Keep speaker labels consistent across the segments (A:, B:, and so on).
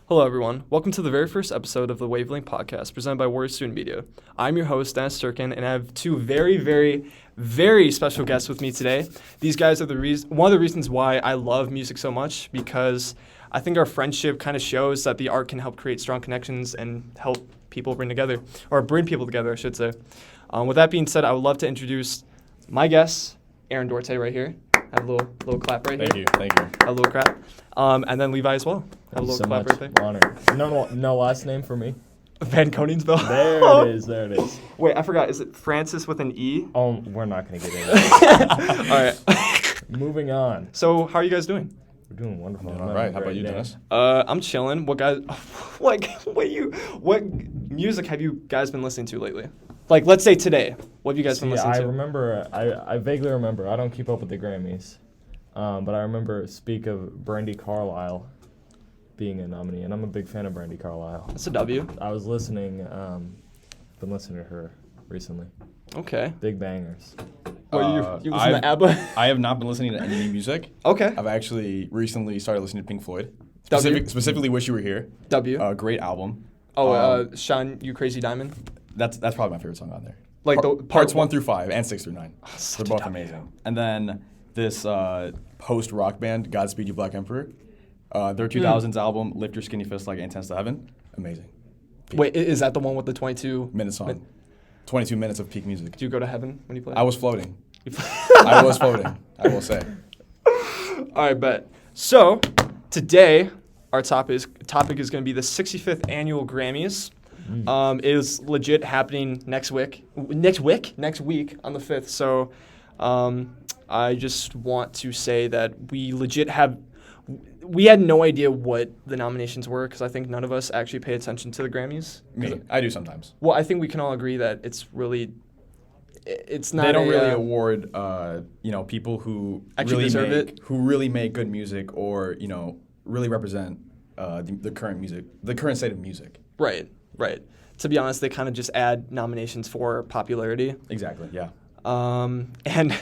A: Hello, everyone. Welcome to the very first episode of the Wavelink podcast presented by Warrior Student Media. I'm your host, Dennis Turkin, and I have two very, very, very special guests with me today. These guys are one of the reasons why I love music so much, because I think our friendship kind of shows that the art can help create strong connections and help people bring people together, I should say. With that being said, I would love to introduce my guest, Aaron Dorte, right here. Have a little clap right here.
B: Thank you.
A: A little clap. And then Levi as well. Have a little clap right there.
C: Honor. No last name for me.
A: Van Koningsville.
C: There it is.
A: Wait, I forgot. Is it Francis with an E?
C: Oh, we're not going to get into that.
A: All right.
C: Moving on.
A: So, how are you guys doing?
C: We're doing wonderful.
B: All right. How about you, Dennis?
A: I'm chilling. What music have you guys been listening to lately? Like, let's say today. What have you guys been listening to?
C: I vaguely remember. I don't keep up with the Grammys. But I remember speak of Brandi Carlile being a nominee, and I'm a big fan of Brandi Carlile.
A: That's a W.
C: I was listening, been listening to her recently.
A: Okay.
C: Big bangers.
A: You listen to ABBA?
B: I have not been listening to any new music.
A: Okay.
B: I've actually recently started listening to Pink Floyd.
A: Specifically
B: Wish You Were Here.
A: W.
B: Great album.
A: Shine You Crazy Diamond?
B: That's probably my favorite song on there.
A: Like
B: parts 1 through 5 and 6 through 9. They're both amazing. And then this post-rock band, Godspeed You Black Emperor. Their 2000s album, Lift Your Skinny Fist Like It Intends to Heaven. Amazing.
A: Wait, is that the one with the 22
B: minute song? 22 minutes of peak music.
A: Do you go to heaven when you play?
B: I was floating. I will say.
A: All right, bet. So, today, our topic is going to be the 65th annual Grammys. It is legit happening next week on the 5th. So, I just want to say that we had no idea what the nominations were, because I think none of us actually pay attention to the Grammys.
B: Me, I do sometimes.
A: Well, I think we can all agree that it's not.
B: They don't really award, people who
A: actually
B: really make good music, or really represent the current state of music.
A: Right. To be honest, they kind of just add nominations for popularity.
B: Exactly. Yeah.
A: And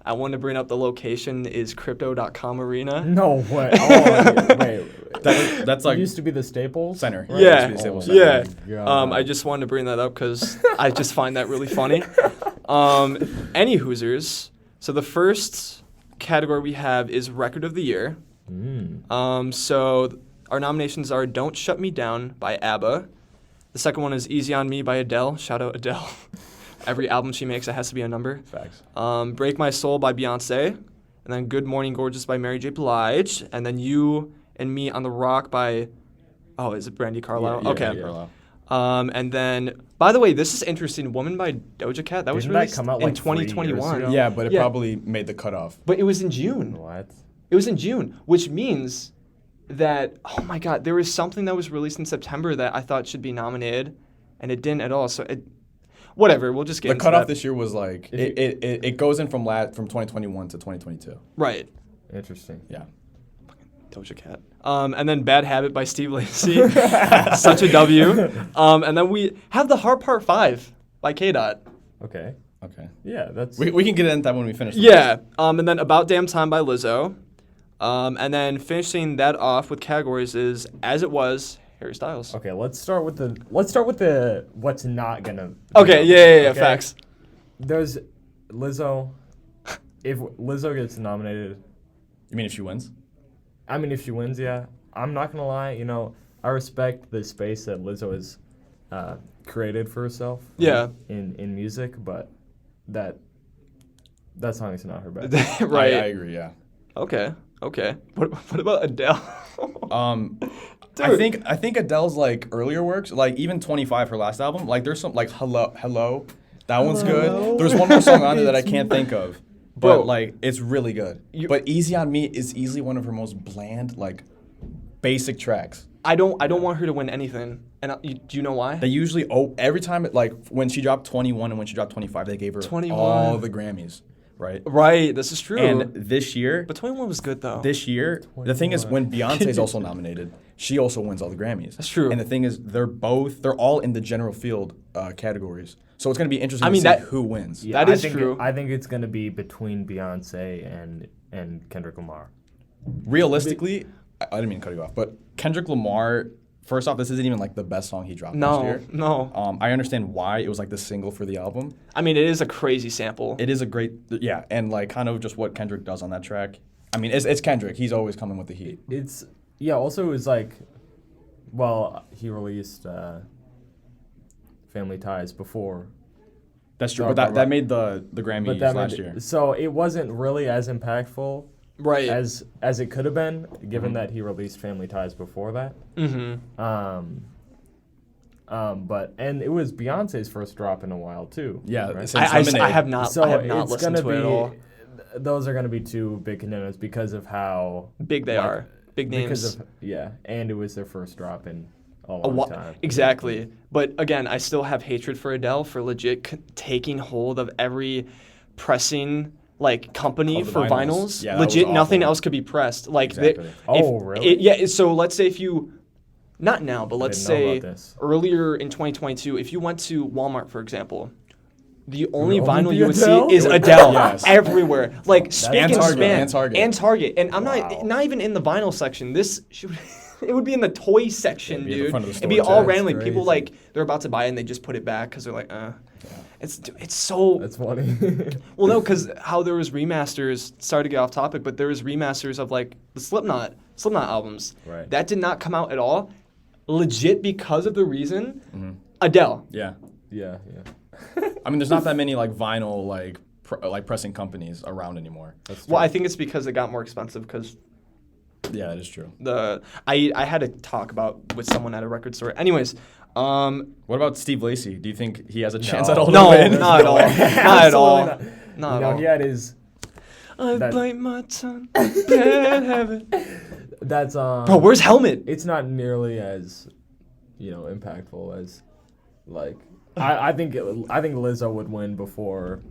A: I want to bring up the location is Crypto.com Arena.
C: No way. Oh, wait.
B: That's like
C: it used to be the Staples
B: Center.
A: Right? Yeah.
B: It used to be the Staples Center.
A: Yeah. I just wanted to bring that up because I just find that really funny. Any Hoosers. So the first category we have is Record of the Year. So our nominations are Don't Shut Me Down by ABBA. The second one is Easy on Me by Adele. Shout out Adele. Every album she makes, it has to be a number.
B: Facts.
A: Break My Soul by Beyonce. And then Good Morning Gorgeous by Mary J. Blige. And then You and Me on the Rock by, is it Brandi Carlile?
B: Yeah,
A: okay.
B: Brandi Carlile.
A: And then, by the way, this is interesting. Woman by Doja Cat. That was released
C: come out
A: in
C: like
A: 2021.
B: Yeah, but it probably made the cutoff.
A: But it was in June.
C: What?
A: It was in June, which means that, oh my God, there was something that was released in September that I thought should be nominated, and it didn't at all. So whatever, we'll just get into
B: the cutoff
A: that.
B: this year was like it goes in from 2021 to 2022.
A: Right.
C: Interesting.
B: Yeah.
A: Doja Cat. And then Bad Habit by Steve Lacy. Such a W. And then we have The Heart Part 5 by K-Dot.
C: Okay.
B: Yeah,
C: that's
B: we can get into that when we finish.
A: Yeah. And then About Damn Time by Lizzo. And then finishing that off with categories is As It Was, Harry Styles.
C: Okay, let's start with the what's not gonna.
A: Okay, yeah, facts.
C: There's Lizzo. If Lizzo gets nominated,
B: You mean if she wins?
C: I mean, if she wins, yeah. I'm not gonna lie. I respect the space that Lizzo has created for herself.
A: Yeah.
C: In music, but that song is not her best.
A: Right.
B: I agree. Yeah.
A: Okay. What about Adele?
B: I think Adele's like earlier works, like even 25, her last album, like there's some like Hello, that one's good. There's one more song on there that I can't think of, but
A: Bro,
B: like it's really good. But Easy on Me is easily one of her most bland, like basic tracks.
A: I don't want her to win anything, and do you know why?
B: They usually every time when she dropped 21 and when she dropped 25, they gave her
A: 21.
B: all the Grammys. Right.
A: Right. This is true.
B: And this year,
A: but 21 was good though.
B: This year, 21. The thing is, when Beyonce is also nominated, she also wins all the Grammys.
A: That's true.
B: And the thing is, they're all in the general field categories. So it's going to be interesting to see who wins.
C: Yeah,
A: that is true.
C: I think it's going to be between Beyonce and Kendrick Lamar.
B: Realistically, I didn't mean to cut you off, but Kendrick Lamar first off, this isn't even like the best song he dropped last year.
A: No.
B: I understand why it was like the single for the album.
A: I mean, it is a crazy sample.
B: It is a great, yeah, and like kind of just what Kendrick does on that track. I mean, it's Kendrick. He's always coming with the heat.
C: Also it was like, well, he released Family Ties before.
B: That's true, but that made the Grammys last year.
C: So it wasn't really as impactful,
A: right,
C: as it could have been, given that he released Family Ties before that. And it was Beyonce's first drop in a while too.
B: Yeah,
C: right?
A: I have not
C: it's
A: listened to it at all.
C: Those are gonna be two big contenders because of how
A: big they are, big names.
C: And it was their first drop in a long time.
A: Exactly. But again, I still have hatred for Adele for legit taking hold of every pressing like company for vinyls.
B: Yeah,
A: legit, nothing else could be pressed. Like,
B: exactly.
A: Really? So let's say if you, not now, but let's say
C: this.
A: earlier in 2022, if you went to Walmart, for example, the only vinyl you would see is Adele everywhere. Like, speak and span. And Target. And I'm not even in the vinyl section. This should. It would be in the toy section, dude.
B: It'd
A: be all randomly. People like they're about to buy it and they just put it back because they're like, It's so.
C: That's funny.
A: Well, no, because how there was remasters. Sorry to get off topic, but there was remasters of like the Slipknot albums.
C: Right.
A: That did not come out at all. Legit because of the reason, Adele.
B: Yeah.
C: Yeah.
B: I mean, there's not that many like vinyl like pressing companies around anymore.
A: Well, I think it's because it got more expensive because.
B: Yeah, that is true.
A: I had a talk with someone at a record store. Anyways,
B: what about Steve Lacy? Do you think he has a chance at all?
A: No, not at all. Not at all. Not at all.
C: He had his.
A: I bite my tongue. Can't have it.
C: That's
A: Bro, where's Helmet?
C: It's not nearly as, impactful as, like. I think Lizzo would win before.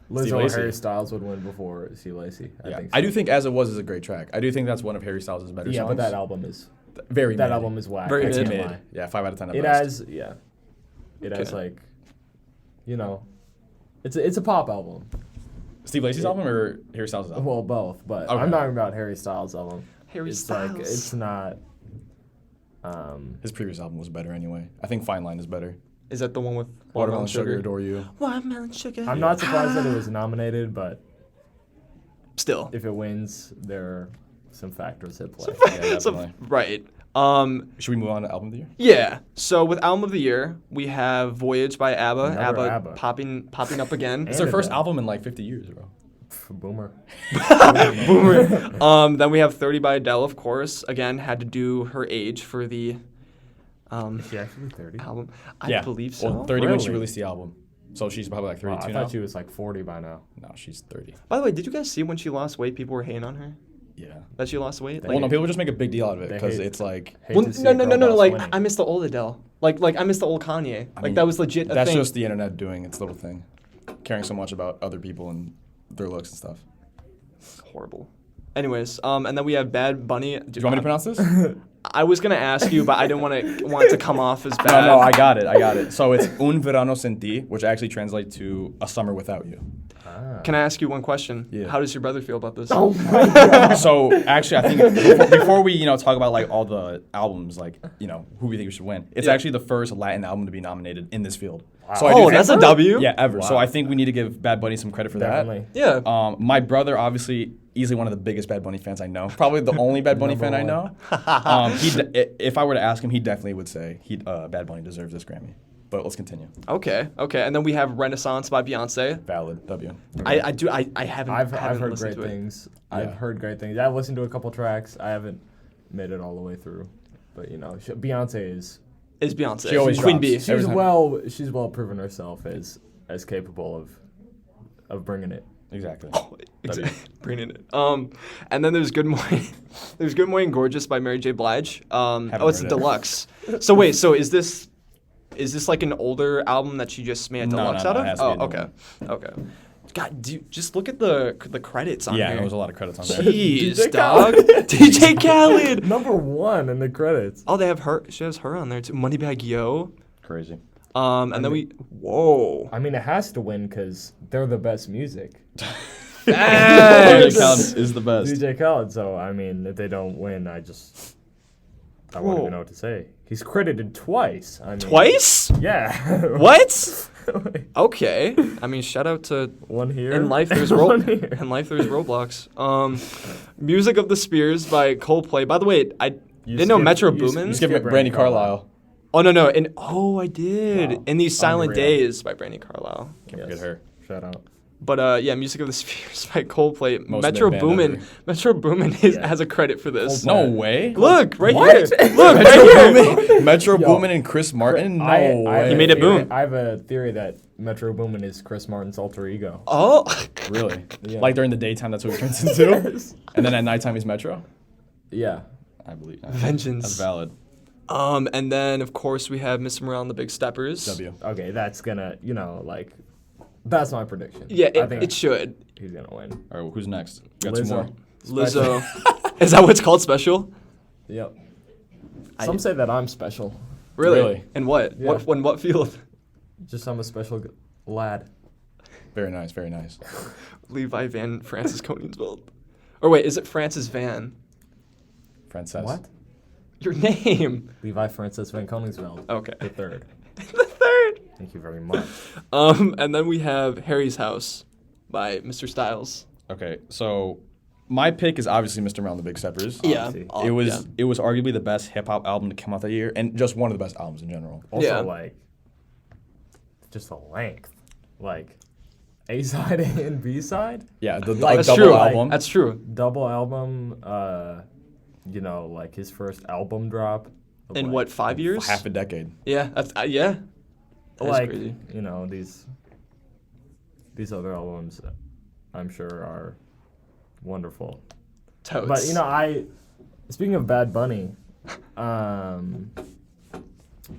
C: Lizzo or Harry Styles would win before Steve Lacy.
B: I do think As It Was is a great track. I do think that's one of Harry Styles' better songs.
C: Yeah, but that album is
B: very
C: that
B: mid.
C: album is whack.
A: Very
B: mid. Yeah, 5 out of 10 at
C: it
B: best.
C: Has like, it's a pop album.
B: Steve Lacy's album or Harry Styles' album?
C: Well, both, but
B: okay.
C: I'm talking about Harry Styles' album.
A: Harry
C: it's
A: Styles.
C: Like, it's not.
B: His previous album was better anyway. I think Fine Line is better.
A: Is that the one with
B: Watermelon Sugar, Adore You?
A: Watermelon Sugar.
C: I'm not surprised that it was nominated, but
A: still,
C: if it wins, there are some factors at play.
B: Yeah, definitely.
A: Right.
B: Should we move on to Album of the Year?
A: Yeah. So with Album of the Year, we have Voyage by ABBA.
C: ABBA.
A: Popping up again.
B: It's their first album in like 50 years, bro.
C: Boomer.
A: Boomer. Then we have 30 by Adele, of course. Again, had to do her age for the
C: Is she actually 30?
A: album. I believe so.
B: Well, 30 when she
C: Really?
B: released the album. So she's probably like 32
C: I
B: now.
C: thought she was like 40 by now.
B: No, she's 30.
A: By the way, did you guys see when she lost weight, people were hating on her?
B: Yeah.
A: That she lost weight?
B: Well, no, people just make a big deal out of it
C: They
B: because
C: hate-
B: it's like...
C: Hate
A: Well,
C: to see
A: no,
C: a girl boss
A: like,
C: winning.
A: I miss the old Adele. Like I miss the old Kanye.
B: I
A: Like,
B: mean,
A: that was legit a
B: that's
A: thing.
B: just the internet doing its little thing. Caring so much about other people and their looks and stuff.
A: Horrible. Anyways, and then we have Bad Bunny.
B: Do you want me to pronounce this?
A: I was going to ask you, but I didn't want it to come off as bad.
B: No, I got it. So it's Un Verano Sin Ti, which actually translates to A Summer Without You.
A: Can I ask you one question?
B: Yeah.
A: How does your brother feel about this?
C: Oh my god.
B: So actually, I think before we talk about like all the albums, like who we think we should win, it's actually the first Latin album to be nominated in this field.
C: Wow.
B: So I do think-
A: that's a W?
B: Yeah, ever. So
C: Wow.
B: I think we need to give Bad Bunny some credit for
C: Definitely.
A: Yeah.
B: My brother, obviously, easily one of the biggest Bad Bunny fans I know. Probably the only Bad Bunny fan I know. If I were to ask him, he definitely would say Bad Bunny deserves this Grammy. But let's continue.
A: Okay. And then we have Renaissance by Beyonce.
B: Valid. W.
A: I haven't
C: I've heard
A: listened
C: great
A: to it.
C: things.
B: Yeah.
C: I've heard great things. I've listened to a couple tracks. I haven't made it all the way through. But Beyonce is
A: Is Beyonce.
B: She always
A: Queen
B: drops.
A: Bee.
B: Every time.
C: she's well proven herself as capable of bringing it.
B: Exactly.
A: Bringing it. And then there's Good Morning. There's Good Morning Gorgeous by Mary J. Blige. It's
B: heard
A: a
B: it.
A: deluxe. So wait, is this like an older album that she just made a
B: No,
A: deluxe
B: no,
A: out
B: it
A: of?
B: has to be a new
A: Okay. God, just look at the credits on
B: Yeah,
A: here.
B: there was a lot of credits on there.
A: Jeez,
C: DJ
A: dog.
C: Khaled.
A: DJ Khaled.
C: Number 1 in the credits.
A: Oh, they have her. She has her on there too. Moneybag Yo.
B: Crazy.
A: And then whoa.
C: I mean, it has to win because they're the best music.
B: DJ Khaled is the best.
C: DJ Khaled. So I mean, if they don't win, I wouldn't even know what to say. He's credited twice. I mean,
A: Twice?
C: Yeah.
A: What? Okay. I mean, shout out to
C: One here.
A: In Life There's
C: One here.
A: In Life There's Roblox. Music of the Spears by Coldplay. By the way, I didn't know Metro Boomin.
B: You skipped Brandy Carlisle.
A: Oh no. I did.
C: Wow.
A: In These Silent
C: Unreal.
A: Days by Brandy Carlisle.
B: Can't forget her.
C: Shout out.
A: But yeah, Music of the Spears by Coldplay.
B: Most
A: Metro
B: mid band
A: Boomin.
B: ever.
A: Metro Boomin has a credit for this.
C: Coldplay.
B: No way.
A: Look right
C: What?
A: here. Look
B: Metro
A: right here.
B: Boomin, Metro
C: Yo.
B: Boomin and Chris Martin. No way.
A: He made it boom.
C: I have a theory that Metro Boomin is Chris Martin's alter ego.
A: Oh.
B: Really?
C: Yeah.
B: Like during the daytime, that's what he turns into,
C: Yes.
B: and then at nighttime he's Metro.
C: Yeah.
B: I believe.
A: Vengeance.
B: That's valid.
A: And then of course we have Mr. Morale and the Big Steppers.
B: W.
C: Okay, that's gonna, that's my prediction.
A: Yeah,
C: I think
A: it should.
C: he's gonna win.
B: All right, who's next? We got two
C: Lizzo.
B: more.
A: Lizzo. Is that what's called special?
C: Yep. Some say that I'm special.
A: Really? And what?
C: Yeah.
A: What field?
C: Just I'm a special lad.
B: Very nice. Very nice.
A: Levi Van Francis Koningsveld. Or wait, is it Francis Van?
B: Frances.
C: What?
A: Your name.
C: Levi Francis Van Koningsveld.
A: Okay.
C: The third.
A: The third.
C: Thank you very much.
A: And then we have Harry's House by Mr. Styles.
B: Okay, so my pick is obviously Mr. Round the Big Steppers.
A: Yeah.
C: Obviously.
B: It was arguably the best hip hop album to come out that year, and just one of the best albums in general.
C: Also,
A: Yeah.
C: just the length. Like, A side and B side?
B: Yeah, the
A: That's
B: double
A: true.
B: album.
A: That's true.
C: Double album, his first album drop. of,
A: In
C: like,
A: what, 5 years?
B: half a decade.
A: Yeah. That's yeah. That's
C: like
A: crazy.
C: these other albums I'm sure are wonderful.
A: Totes.
C: But speaking of Bad Bunny,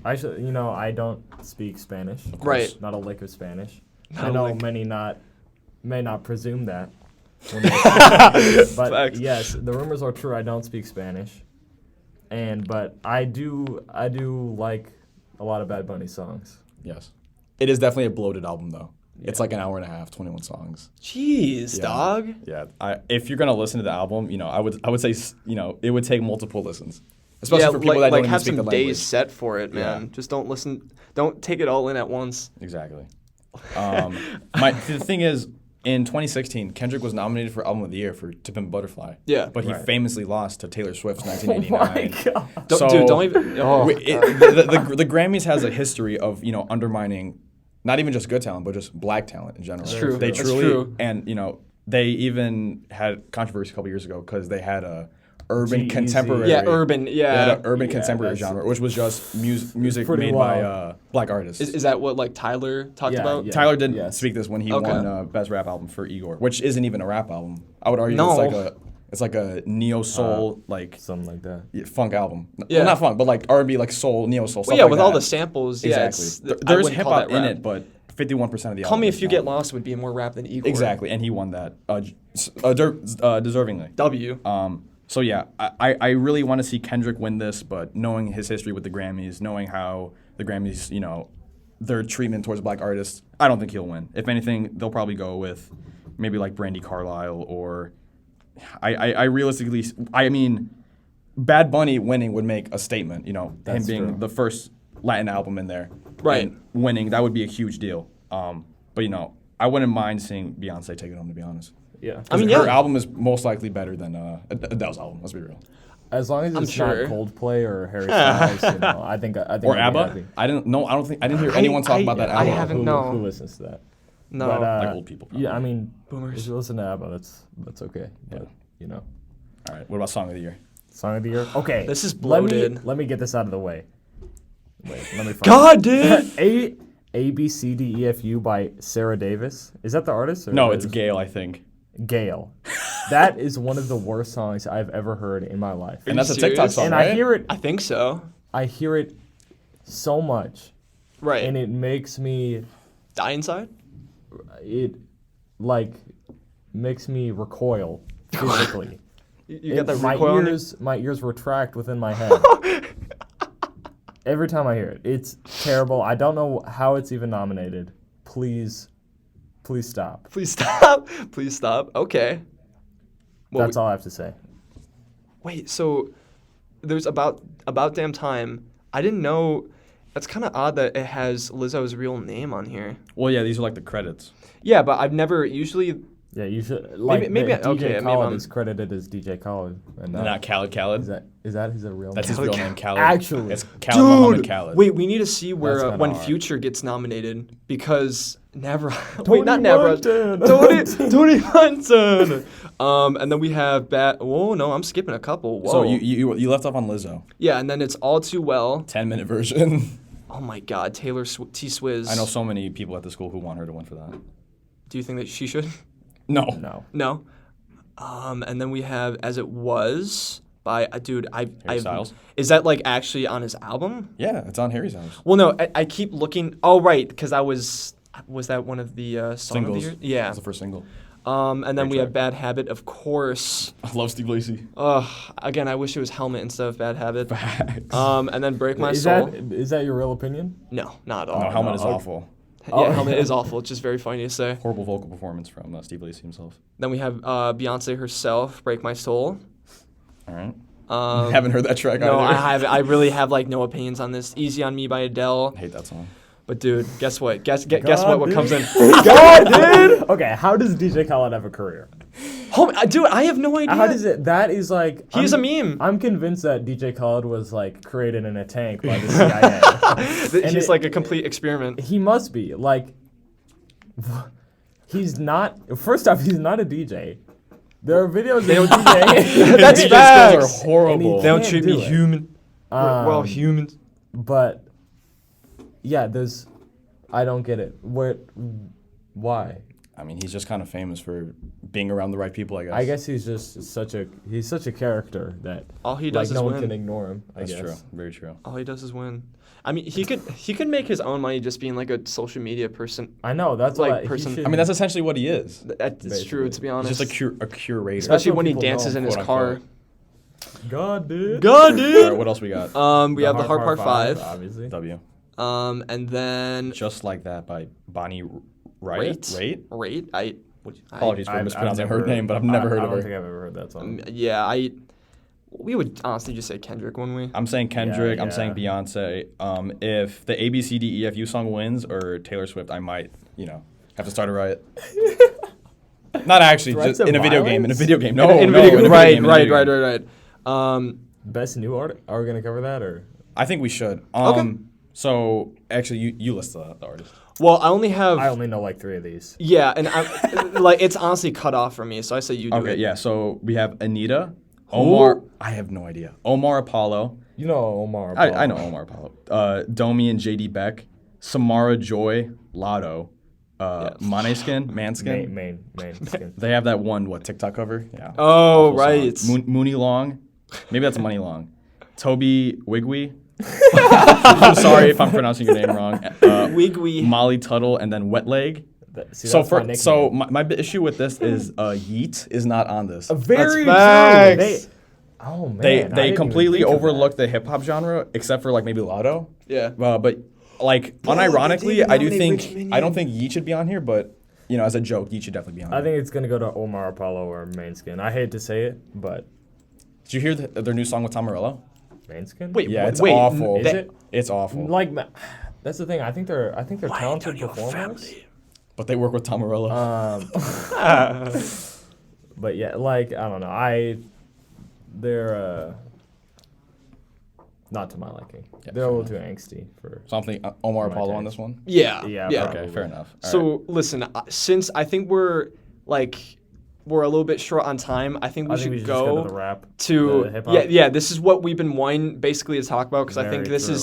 C: I don't speak Spanish. Of course,
A: Right.
C: Not a lick of Spanish.
A: Not
C: I
A: a
C: know
A: lick.
C: many may not presume that. when they say but
A: Facts.
C: yes, the rumors are true. I don't speak Spanish, but I do like a lot of Bad Bunny songs.
B: Yes. It is definitely a bloated album, though. It's
C: Yeah.
B: like an hour and a half, 21 songs.
A: Jeez,
B: Yeah.
A: dog.
B: Yeah. If you're gonna listen to the album, I would say, it would take multiple listons, especially for people that don't even
A: have
B: speak the
A: some
B: language.
A: days set for it, man.
B: Yeah.
A: Just don't listen. Don't take it all in at once.
B: Exactly. The thing is, in 2016, Kendrick was nominated for Album of the Year for To Pimp a Butterfly.
A: Yeah.
B: But he
C: Right.
B: famously lost to Taylor Swift's
C: Oh
B: 1989.
C: my god!
A: Don't even. Oh,
B: The Grammys has a history of undermining not even just good talent, but just black talent in general.
A: It's true.
B: They
A: That's
B: truly
A: true.
B: and they even had controversy a couple years ago because they had a urban
C: G-Eazy.
B: contemporary.
A: yeah, urban.
B: They had
A: Yeah.
B: an urban
C: Yeah,
B: contemporary
C: that's-
B: genre, which was just music
C: Pretty
B: made
C: wild.
B: by black artists.
A: Is that what Tyler talked
C: Yeah,
A: about?
C: yeah.
B: Tyler didn't
C: Yes.
B: speak this when he
A: Okay.
B: won Best Rap Album for Igor, which isn't even a rap album. I would argue
A: No.
B: it's like a neo soul
C: Something like that.
B: funk album.
A: Yeah.
B: Well, not funk, but like R&B, like soul, neo soul.
A: Well,
B: stuff
A: yeah,
B: like
A: with all
B: that.
A: the samples. Yeah,
B: Exactly.
A: I
B: There's
A: wouldn't
B: hip
A: call
B: hop
A: that
B: in
A: rap.
B: it, but 51% of the album.
A: Call Me
B: is
A: If You
B: not.
A: Get Lost would be more rap than Igor.
B: Exactly, and he won that deservingly.
A: W.
B: So yeah, I really want to see Kendrick win this, but knowing his history with the Grammys, knowing how the Grammys, their treatment towards black artists, I don't think he'll win. If anything, they'll probably go with maybe like Brandy Carlisle or I realistically, Bad Bunny winning would make a statement. Him
C: That's
B: being
C: true.
B: the first Latin album in there,
A: Right.
B: and winning, that would be a huge deal. But I wouldn't mind seeing Beyonce take it home, to be honest.
C: Yeah.
A: I mean,
B: Her
A: yeah.
B: album is most likely better than Adele's album. Let's be real.
C: As long as
A: I'm
C: it's
A: sure.
C: not Coldplay or Harry Styles, I think
B: Or
C: I'd be
B: ABBA.
C: happy.
B: I didn't hear anyone talk about that
A: I
B: album.
A: haven't-
C: Who,
A: no.
C: who listens to that?
A: No.
C: But,
B: Like old people,
C: Yeah, I
B: probably.
C: mean,
A: Boomers.
C: if you listen to ABBA, that's okay. But
B: All right. What about Song of the Year?
C: Song of the year. Okay,
A: This is
C: Let
A: bloated.
C: me get this out of the way. Wait, let me find
A: God, dude.
C: A B C D E F U by Sarah Davis. Is that the artist? Or
B: No, it's
C: is-
B: Gail, I think.
C: Gale. That is one of the worst songs I've ever heard in my life.
B: And that's a
A: you
B: TikTok
A: serious?
B: song,
C: And
B: right?
C: I hear it.
A: I think so.
C: I hear it so much,
A: Right.
C: and it makes me.
A: Die inside?
C: It makes me recoil physically.
A: You got that
C: my
A: recoil on you?
C: my ears retract within my head. Every time I hear it, it's terrible. I don't know how it's even nominated. Please stop.
A: Please stop. Please stop. Okay. Well,
C: That's all I have to say.
A: wait, so there's about About Damn Time. I didn't know. That's kind of odd that it has Lizzo's real name on here.
B: Well, yeah, these are like the credits.
A: Yeah, but I've never usually.
C: Yeah, you should like
A: Maybe
C: DJ
A: okay, maybe
C: Khaled
A: I'm-
C: is credited as DJ Khaled, and
B: Not Khaled.
C: is that his real
B: That's
C: name?
B: his real name, Khaled.
C: Actually.
B: It's Khaled Muhammad Khaled.
A: Wait, we need to see where
C: That's kinda
A: when
C: hard.
A: Future gets nominated because Never.
C: Tony
A: Wait, not Never.
C: Montana.
A: Tony Montana. And then we have Oh no, I'm skipping a couple. Whoa.
B: So you left off on Lizzo.
A: Yeah, and then it's All Too Well.
B: 10-minute version.
A: Oh my God, Taylor T-Swizz.
B: I know so many people at the school who want her to win for that.
A: Do you think that she should?
B: No.
A: No. And then we have As It Was by
B: Harry Styles.
A: Is that like actually on his album?
B: Yeah, it's on Harry's house.
A: Well, no, I keep looking. Oh, right, because was that one of the song
B: Singles.
A: of the year? Yeah.
B: That's the first single.
A: And then
B: Great
A: we have
B: track.
A: Bad Habit, of course.
B: I love Steve Lacy.
A: Again, I wish it was Helmet instead of Bad Habit.
B: Facts.
A: And then Break My Soul.
C: Is that your real opinion?
A: No, not at all.
B: No, Helmet is
C: okay.
B: awful.
A: Yeah, Helmet is awful. It's just very funny to say.
B: Horrible vocal performance from Steve Lacy himself.
A: Then we have Beyonce herself, Break My Soul.
B: All right.
A: Um,
B: Haven't heard that track
A: No,
B: either.
A: I haven't. I really have like no opinions on this. Easy on Me by Adele.
B: I hate that song.
A: But dude, guess what? Guess
C: God,
A: what
C: dude.
A: comes in? God, dude!
C: Okay, how does DJ Khaled have a career?
A: Dude, I have no idea.
C: How does it? That is like.
A: He's a meme.
C: I'm convinced that DJ Khaled was like created in a tank by the CIA.
A: He's like a complete experiment.
C: He must be like. He's not. First off, he's not a DJ. There are videos of DJ.
A: That's
B: DJ
A: facts.
B: skills are horrible.
A: They don't
C: can't
A: treat
C: do
A: me
C: it.
A: human. We're all
C: Um,
A: humans.
C: But yeah, there's. I don't get it. Why?
B: I mean, he's just kind of famous for being around the right people, I guess.
C: I guess he's just such a character that
A: All he does
C: like
A: is
C: no one
A: win.
C: can ignore him.
B: That's
C: I guess.
B: true. Very true.
A: All he does is win. I mean, he could make his own money just being like a social media person.
C: I know that's
A: Like,
C: like
A: person-
C: person.
B: I mean, that's essentially what he is.
A: That's true,
C: Basically.
A: to be
B: He's
A: honest.
B: just a curator.
A: Especially
C: what
A: when he
C: people know
A: dances
C: him,
A: in his
B: quote,
A: car.
B: unquote.
C: God, dude.
A: God,
B: All
A: dude.
B: right, what else we got?
A: We have the Hard Part 5.
C: obviously.
B: W.
A: And then
B: Just Like That by Bonnie Raitt.
A: Rate.
B: Apologies for
C: I've
B: mispronouncing
C: never
B: her name, but I've never heard
C: I
B: of
C: don't
B: her.
C: think I've ever heard that song.
A: Yeah, we would honestly just say Kendrick, wouldn't we?
B: I'm saying Kendrick. I'm
C: yeah.
B: saying Beyonce. If the ABCDEFU song wins or Taylor Swift, I might, have to start a riot. Not actually,
C: Threats
B: just
C: of
B: in a video game. In a
C: violence?
B: video game. No,
A: In a
B: no,
A: video-
B: in a video
A: right,
B: game, in a video game.
A: right.
C: Best new artist. Are we gonna cover that or?
B: I think we should.
A: Okay.
B: So actually, you list the artist.
A: Well, I only have.
C: I only know like 3 of these.
A: Yeah, and I'm like it's honestly cut off for me, so I say you do
B: Okay,
A: it.
B: yeah. So we have Anita, Omar. I have no idea. Omar Apollo.
C: You know Omar.
B: I know Omar Apollo. Domi and JD Beck, Samara Joy, Lotto, Måneskin, Manskin.
C: Main skin.
B: They have that one TikTok cover? Yeah.
A: Oh,
B: Awful
A: right.
B: song. Mooney Long. Maybe that's Money Long. Toby Wigwe. I'm sorry if I'm pronouncing your name wrong.
A: Wigwe.
B: Molly Tuttle and then Wet Leg.
C: See,
B: So
C: that's my nickname.
B: my issue with this is Yeet is not on this.
C: Very
A: That's
C: true. Oh man. I
B: They
C: didn't even
B: completely
C: think of
B: overlooked the hip hop genre except for like maybe Lotto.
A: Yeah.
B: But like unironically,
A: even
B: I do
A: nominate
B: think
A: Rich Minion.
B: I don't think Yeet should be on here, but as a joke, Yeet should definitely be on
C: that. I
B: here.
C: think it's gonna go to Omar Apollo or Main Skin. I hate to say it, but
B: Did you hear their new song with Tom Morello?
C: Main Skin.
A: Wait,
B: Yeah, it's
A: wait,
B: awful.
C: is it?
B: It's awful.
C: Like, that's the thing. I think they're talented performers.
B: But they work with Tom Morello.
C: But yeah, like I don't know. They're not to my liking.
B: Yeah,
C: They're a
B: fair
C: little too angsty for.
B: Something Omar
C: My
B: Apollo on
C: taste.
B: this one.
A: Yeah.
C: Yeah,
A: Yeah.
C: probably.
B: Okay, fair enough. All
A: So
B: right.
A: listen, since I think we're a little bit short on time, I think we
C: I
A: should
C: think we should just go
A: go
C: to the rap.
A: to
C: the hip-hop.
A: yeah. This is what we've been wanting basically to talk about because I think
C: Very
A: this
C: true.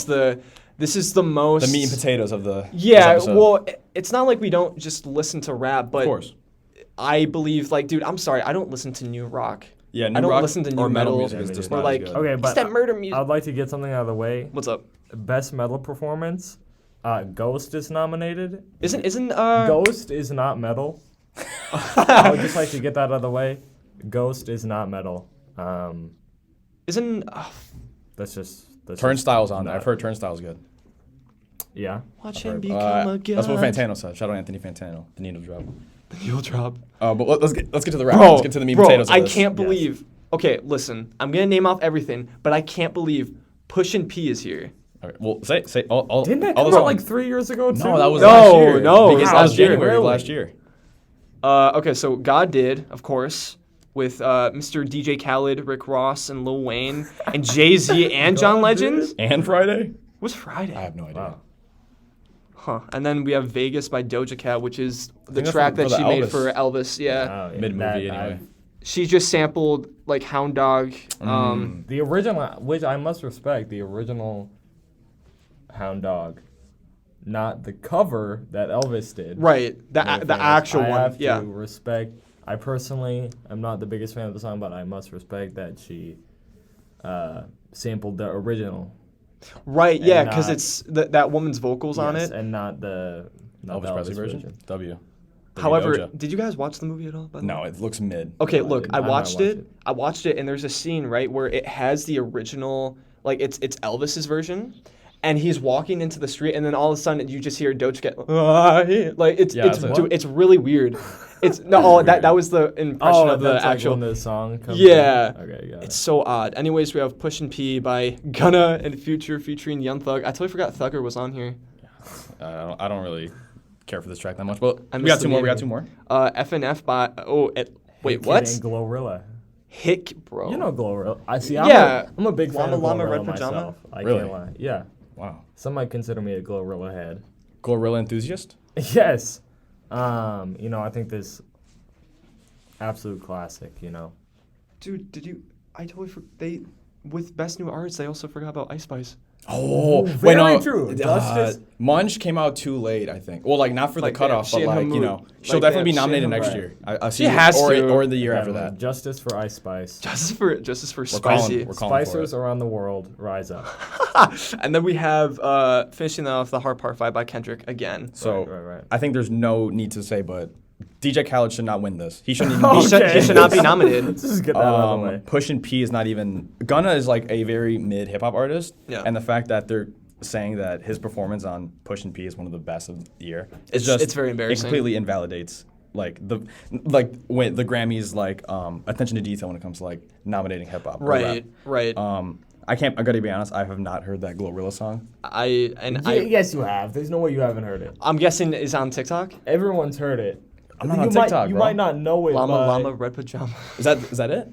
A: is the most
B: the meat and potatoes of the
A: Yeah,
B: this episode.
A: well, it's not like we don't just listen to rap,
B: of
A: but
B: course.
A: I believe dude, I'm sorry, I don't listen to new rock.
B: Yeah, new
A: I don't
B: rock
A: listen to new
B: or metal
A: metal.
B: music is just
C: Or
B: not
A: like-
B: as good.
C: Okay,
A: It's
C: but
A: that murder music.
C: I'd like to get something out of the way.
A: What's up?
C: Best metal performance. Ghost is nominated.
A: Isn't
C: Ghost is not metal. I would just like to get that out of the way. Ghost is not metal.
A: isn't
C: That's
B: Turnstile's on there.
C: not-
B: I've heard Turnstile's good.
C: Yeah.
A: watch
C: I've
A: him
C: heard-
A: become a god?
B: That's what Fantano said. Shout out Anthony Fantano, the needle drop.
A: You'll drop.
B: But let's get to the rap.
A: Bro,
B: Let's get to the meat and potatoes of
A: I
B: this.
A: can't
C: Yes.
A: believe. Okay, listen, I'm gonna name off everything, but I can't believe Pushin' P is here.
B: Okay, well, say all.
C: Didn't that
B: all
C: come
B: the
C: out
B: songs.
C: like 3 years ago too?
B: No, that was
A: No,
B: last year.
A: no,
B: Biggest
A: wow,
B: last January
C: really?
B: of last year.
A: Okay, so God Did, of course, with Mr. DJ Khaled, Rick Ross, and Lil Wayne, and Jay-Z and John
C: God
A: Legend.
B: And Friday?
A: What's Friday?
B: I have no idea.
C: Wow.
A: Huh. And then we have Vegas by Doja Cat, which is the
B: think that's
A: track
B: for
A: that
B: the
A: she made
B: Elvis.
A: for Elvis. Yeah.
C: Wow, yeah,
B: Mid-movie
C: that-
B: anyway.
A: She just sampled like Hound Dog.
C: The original, which I must respect, the original Hound Dog, not the cover that Elvis did.
A: Right. The
C: Very
A: the
C: famous.
A: actual
C: I
A: one.
C: have
A: Yeah.
C: to respect. I personally am not the biggest fan of the song, but I must respect that she sampled the original.
A: Right. Yeah.
C: and
A: Because
C: not-
A: it's that woman's vocals on
C: Yes,
A: it.
C: and not the
B: Elvis Presley version? W.
A: However,
B: Doja.
A: did you guys watch the movie at all? By the way?
B: No, it looks mid.
A: Okay,
C: No, I
A: look,
C: didn't.
A: I
C: I might
A: watched
C: watch
A: it.
C: it.
A: I watched it, and there's a scene right where it has the original, like it's Elvis's version, and he's walking into the street, and then all of a sudden you just hear Doja Cat, like it's
B: Yeah,
A: it's
B: it's like,
A: dude,
B: what?
A: it's really weird. It's no, oh, that was the impression of the
C: that's like
A: actual.
C: when the song comes
A: Yeah.
C: in? Okay, got
A: It's
C: it.
A: so odd. Anyways, we have Pushin' P by Gunna and Future featuring Young Thug. I totally forgot Thugger was on here.
B: I don't really care for this track that much. But
A: I
B: we
A: missed
B: got
A: the
B: two more. We
A: name.
B: got two more.
A: FNF by wait,
C: Kid
A: what?
C: and Glorilla.
A: Hick, bro.
C: You know Glorilla. I see.
A: Yeah.
C: I'm a big fan
A: Llama
C: of
A: Llama
C: Glorilla
A: Red Pajama?
C: myself. I
B: Really?
C: can't lie. Yeah.
B: Wow.
C: Some might consider me a Glorilla head.
B: Glorilla enthusiast.
C: Yes. I think this absolute classic,
A: Dude, did you? I totally they with Best New Artist. They also forgot about Ice Spice.
B: Oh,
C: very
B: wait, no.
C: true. Justice-
B: Munch came out too late, I think. Well, like not for
A: Like,
B: the cutoff,
A: damn, she
B: but
A: in her
B: like
A: mood.
B: she'll
A: Like,
B: definitely be
A: damn, she in
B: nominated
A: her
B: next
C: mood.
B: year. I
A: She has
B: or,
A: to.
B: or the year
C: Yeah,
B: after
C: man.
B: that.
C: Justice for Ice Spice.
A: Justice for
B: We're
A: Spicy.
B: calling for
C: Spicers
B: it.
C: around the world, rise up.
A: And then we have finishing off the Hard Part 5 by Kendrick again.
B: So
C: Right.
B: I think there's no need to say, but DJ Khaled should not win this. He shouldn't even
C: Oh,
B: be.
A: He should not be nominated.
C: Let's just get that out of the way.
B: Pushin' P is not even. Gunna is like a very mid hip hop artist,
A: Yeah.
B: and the fact that they're saying that his performance on Pushin' P is one of the best of the year,
A: It's very embarrassing.
B: It completely invalidates when the Grammys attention to detail when it comes to like nominating hip hop. or
A: Right.
B: rap. I gotta be honest. I have not heard that Glorilla song.
C: Yes, you have. There's no way you haven't heard it.
A: I'm guessing is on TikTok.
C: Everyone's heard it.
B: I'm not
C: you
B: on TikTok,
C: You
B: bro.
C: might not know it.
A: Llama
C: but
A: Llama Red Pajama.
B: Is that it?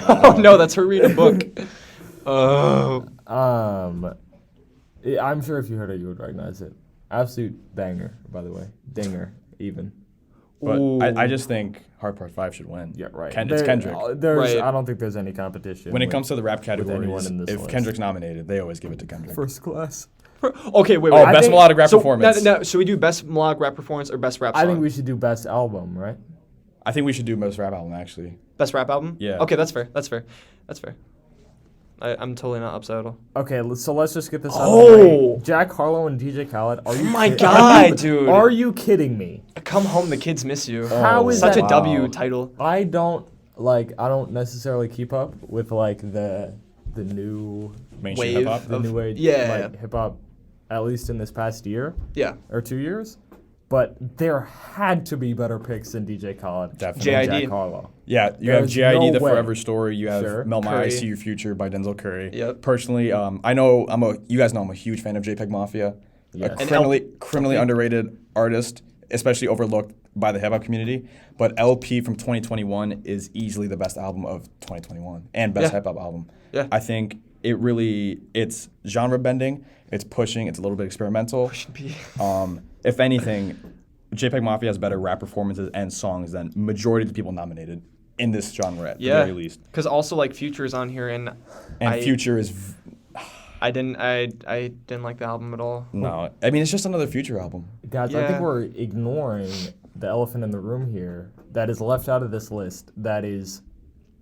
A: Oh no, that's her reading a book. Oh.
C: I'm sure if you heard it, you would recognize it. Absolute banger, by the way. Dinger, even.
B: But
A: Ooh.
B: I just think Hard Part 5 should win.
C: Yeah, right.
B: It's Kendrick.
A: Right.
C: I don't think there's any competition.
B: When it
C: with
B: comes to the rap
C: anyone
B: categories,
C: in this
B: if
C: list.
B: Kendrick's nominated, they always give it to Kendrick.
C: first class.
A: Okay, wait.
B: Oh,
A: I
B: best
A: think-
B: melodic rap
A: so,
B: performance.
A: No, should we do best melodic rap performance or best rap song?
C: I think we should do best album, right?
B: I think we should do most rap album actually.
A: Best rap album?
B: Yeah.
A: Okay, that's fair. I'm totally not upset at all.
C: Okay, so let's just get this out
A: Oh!
C: of the way. Jack Harlow and DJ Khaled. Are you
A: my
C: kid-
A: God, dude.
C: Are you kidding me?
A: Come home, the kids miss you.
C: How is
A: Such
C: that-
A: a W
B: Wow.
A: title.
C: I don't necessarily keep up with like the new
B: Mainstream
A: Wave
B: hip hop.
C: the
A: of-
C: new age
A: yeah.
C: hip hop, at least in this past year
A: Yeah.
C: or 2 years. But there had to be better picks than DJ Khaled.
B: Definitely.
C: and
A: JID.
C: Jack Harlow.
B: Yeah, you have
C: There's
B: GID,
C: no
B: The
C: way.
B: Forever Story. You have
C: Sure.
B: Mel My
A: Curry.
B: I See Your Future by Denzel Curry.
A: Yep.
B: Personally, I know you guys know I'm a huge fan of JPEG Mafia.
C: Yes.
B: A
A: And
B: criminally underrated artist, especially overlooked by the hip hop community. But LP from 2021 is easily the best album of 2021 and best
A: Yeah.
B: hip hop album.
A: Yeah.
B: I think it's genre bending, it's pushing, it's a little bit experimental.
A: Should be.
B: If anything, JPEG Mafia has better rap performances and songs than majority of the people nominated in this genre at the very least.
A: Because also like Future's on here, and
B: And Future is
A: I didn't like the album at all.
B: no. I mean, it's just another Future album.
C: Guys, I
A: Yeah.
C: think we're ignoring the elephant in the room here that is left out of this list. That is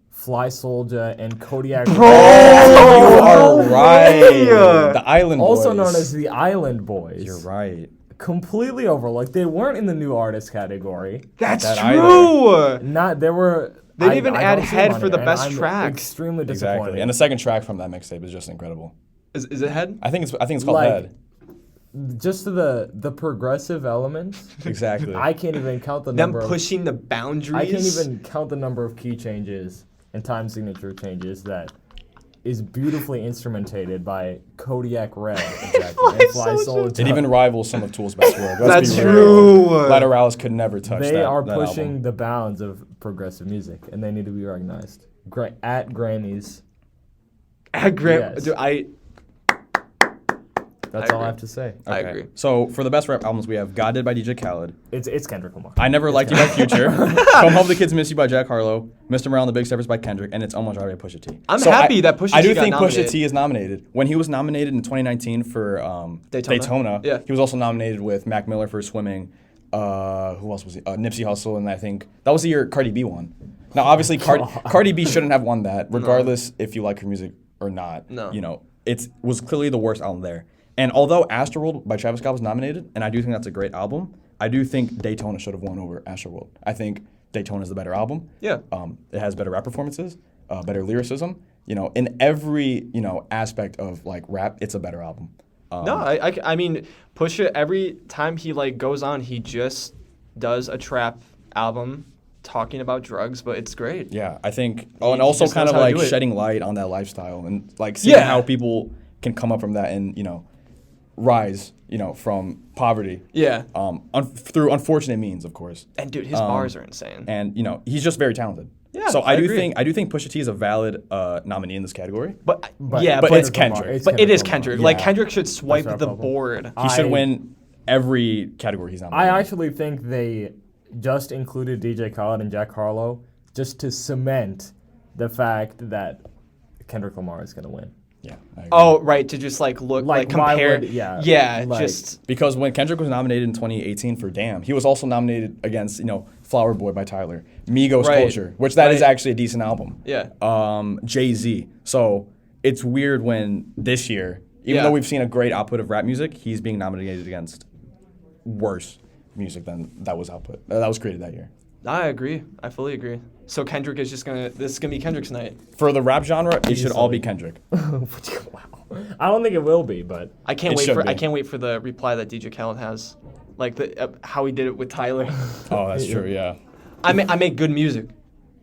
C: Fly Soulja and Kodiak.
B: You are right. The Island Boys.
C: Also known as the Island Boys.
B: You're right.
C: Completely overlooked. They weren't in the new artist category.
A: That's
B: That
A: true.
C: Not they were.
A: They didn't even add
C: don't see
A: Head
C: them on
A: for the
C: here,
A: best
C: and I'm
A: track.
C: Extremely disappointed.
B: Exactly. And the second track from that mixtape is just incredible.
A: Is it Head?
B: I think it's called
C: Like,
B: Head.
C: Just to the progressive elements,
B: Exactly.
C: I can't even count the
A: Them
C: number.
A: pushing the boundaries.
C: I can't even count the number of key changes and time signature changes that is beautifully instrumentated by Kodiak Red. Exactly. And Fly Solo.
B: It even rivals some of Tool's best work.
A: That's
B: be
A: true.
B: Lateralis could never touch that.
C: They are
B: that
C: pushing
B: album.
C: the bounds of progressive music, and they need to be recognized. At Grammys. Yes.
A: Dude,
C: That's
A: I
C: all I
A: agree.
C: have to say.
A: I
B: Okay.
A: agree.
B: So for the best rap albums, we have God Did by DJ Khaled.
C: It's Kendrick Lamar.
B: I Never Liked You by Future. Come Home the Kids Miss You by Jack Harlow. Mr. Morale and the Big Steppers by Kendrick. And It's Almost Alright by Pusha T.
A: I'm happy that Pusha
B: I do
A: T got
B: think
A: nominated.
B: Pusha T is nominated. When he was nominated in 2019 for
A: Daytona. Yeah.
B: he was also nominated with Mac Miller for Swimming. Who else was he? Nipsey Hussle, and I think that was the year Cardi B won. Now, obviously, Cardi B shouldn't have won that, regardless if you like her music or not.
A: No.
B: You know, it was clearly the worst album there. And although Astroworld by Travis Scott was nominated, and I do think that's a great album, I do think Daytona should have won over Astroworld. I think Daytona is the better album.
A: Yeah.
B: It has better rap performances, better lyricism. You know, in every aspect of like rap, it's a better album.
A: No, I mean, Pusha, every time he like goes on, he just does a trap album talking about drugs, but it's great.
B: Yeah, I think.
A: He
B: And also
A: just
B: kind
A: knows
B: of
A: how to
B: like
A: do it.
B: shedding light on that lifestyle and like seeing how people can come up from that and rise from poverty.
A: Yeah.
B: Through unfortunate means, of course.
A: And dude, his bars are insane.
B: And he's just very talented.
A: Yeah,
B: So
A: I
B: do
A: agree.
B: think Pusha T is a valid nominee in this category.
A: But
B: but it's Kendrick.
A: But it is
C: Lamar.
A: Kendrick.
B: Yeah.
A: Like Kendrick should swipe
C: Best rap
A: the
C: album.
A: board.
B: He should win every category he's
C: I
B: nominated.
C: actually think they just included DJ Khaled and Jack Harlow just to cement the fact that Kendrick Lamar is going to win.
B: Yeah. I agree.
A: Oh, right, to just like look, like
C: why
A: compare.
C: would- yeah,
A: Yeah,
C: like-
A: just.
B: Because when Kendrick was nominated in 2018 for Damn, he was also nominated against, Flower Boy by Tyler, Migos
A: Right.
B: Culture, which that is
A: Right.
B: actually a decent album.
A: Yeah.
B: Jay-Z. So it's weird when this year, even
A: Yeah.
B: though we've seen a great output of rap music, he's being nominated against worse music than that was created that year.
A: I agree. I fully agree. So Kendrick is just this is gonna be Kendrick's night.
B: For the rap genre, it should all be
C: Easily.
B: Kendrick.
C: Wow. I don't think it will be, but
A: I can't
B: It
A: wait
B: should
A: for
B: be.
A: I can't wait for the reply that DJ Khaled has, like how he did it with Tyler.
B: Oh, that's true, yeah.
A: I make good music.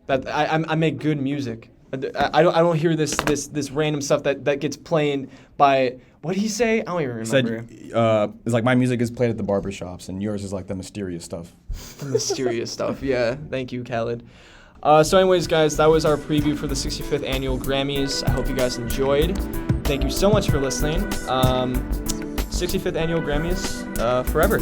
A: That I make good music. I don't hear this random stuff that gets played by what did he say? I don't even remember.
B: Said, it's like my music is played at the barber shops and yours is like the mysterious stuff.
A: The mysterious stuff. Yeah. Thank you, Khaled. So anyways, guys, that was our preview for the 65th Annual Grammys. I hope you guys enjoyed. Thank you so much for listening. 65th Annual Grammys forever.